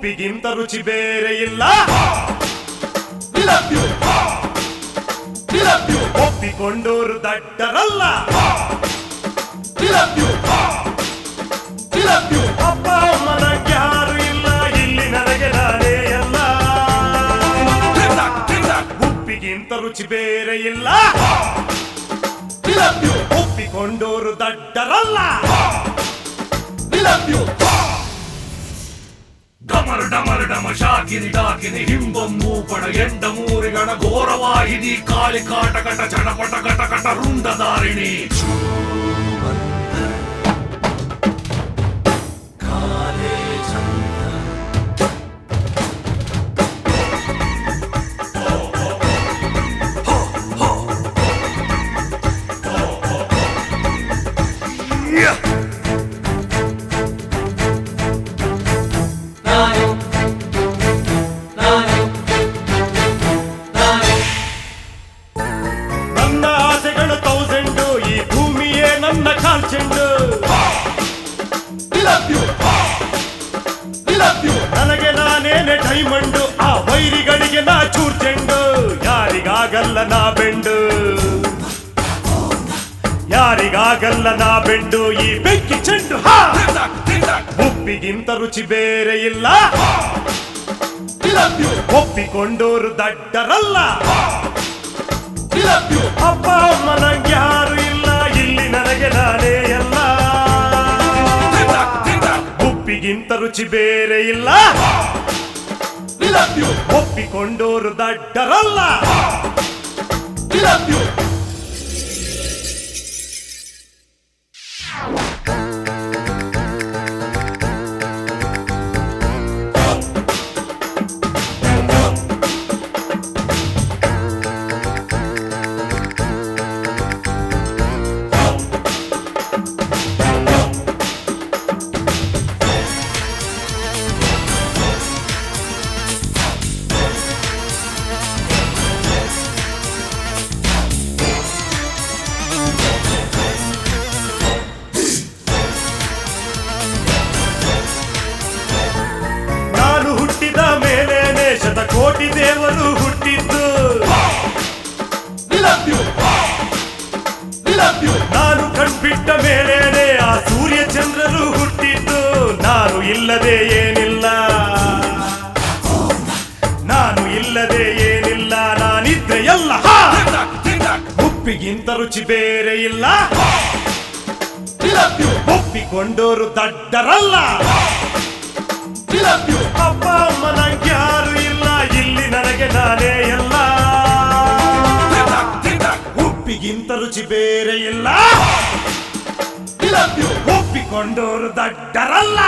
ಉಪ್ಪಿಗಿಂತ ರುಚಿ ಬೇರೆ ಇಲ್ಲ. ಒಪ್ಪಿಕೊಂಡೋರು ದಡ್ಡರಲ್ಲ. ಅಪ್ಪ ಅಮ್ಮನ ಯಾರು ಇಲ್ಲ, ಇಲ್ಲಿ ನನಗೆ ನಾನೇ ಎಲ್ಲ. ಉಪ್ಪಿಗಿಂತ ರುಚಿ ಬೇರೆ ಇಲ್ಲ. ಒಪ್ಪಿಕೊಂಡೋರು ದಡ್ಡರಲ್ಲ. ಡಮರು ಡಮರು ಡಮ ಶಾಕಿನಿ ಡಾಕಿನಿ ಹಿಂಬಮ್ಮು ಪಡ ಎಂಡ ಮೂರಿಗಣ ಘೋರವಾಹಿನಿ ಕಾಳಿ ಕಾಟಕಟ ಚಟಪಟ ಕಟಕಟ ರುಂಡದಾರಿಣಿ ನನ್ನ ಆಸೆಗಳು 1000, ಈ ಭೂಮಿಯೇ ನನ್ನ ಕಾಲ್ಚೆಂಡು. ನನಗೆ ನಾನೇನೆ ಡೈಮಂಡು, ಆ ವೈರಿಗಳಿಗೆ ನಾ ಚೂರ್ ಚೆಂಡು. ಯಾರಿಗಾಗಲ್ಲ ನಾ ಬೆಂಡು, ಯಾರಿಗಾಗಲ್ಲ ನಾ ಬೆಂಡು. ಈ ಬೆಂಕಿ ಚೆಂಡು ಉಪ್ಪಿಗಿಂತ ರುಚಿ ಬೇರೆ ಇಲ್ಲ. ಒಪ್ಪಿಕೊಂಡೋರು ದಡ್ಡರಲ್ಲ. ಅಪ್ಪ ಅಮ್ಮನ ಯಾರು ಇಲ್ಲ, ಇಲ್ಲಿ ನನಗೆ ನಾನೇ ಎಲ್ಲ. ಉಪ್ಪಿಗಿಂತ ರುಚಿ ಬೇರೆ ಇಲ್ಲ. ಒಪ್ಪಿಕೊಂಡೋರು ದಡ್ಡರಲ್ಲ. ಮೇಲೇನೆ ಶತಕೋಟಿ ದೇವರು ಹುಟ್ಟಿದ್ದು. ನಾನು ಕಣ್ಬಿಟ್ಟ ಮೇಲೇನೆ ಆ ಸೂರ್ಯ ಚಂದ್ರರು ಹುಟ್ಟಿದ್ದು. ನಾನು ಇಲ್ಲದೆ ಏನಿಲ್ಲ, ನಾನು ಇಲ್ಲದೆ ಏನಿಲ್ಲ, ನಾನಿದ್ರೆ ಎಲ್ಲ. ಉಪ್ಪಿಗಿಂತ ರುಚಿ ಬೇರೆ ಇಲ್ಲ. ಒಪ್ಪಿಕೊಂಡೋರು ದಡ್ಡರಲ್ಲ. ಅಪ್ಪ ಅಮ್ಮನ ಯಾರು ಇಲ್ಲ, ಇಲ್ಲಿ ನನಗೆ ನಾನೇ ಎಲ್ಲ. ಉಪ್ಪಿಗಿಂತ ರುಚಿ ಬೇರೆ ಇಲ್ಲ. ಒಪ್ಪಿಕೊಂಡೋರು ದಡ್ಡರಲ್ಲ.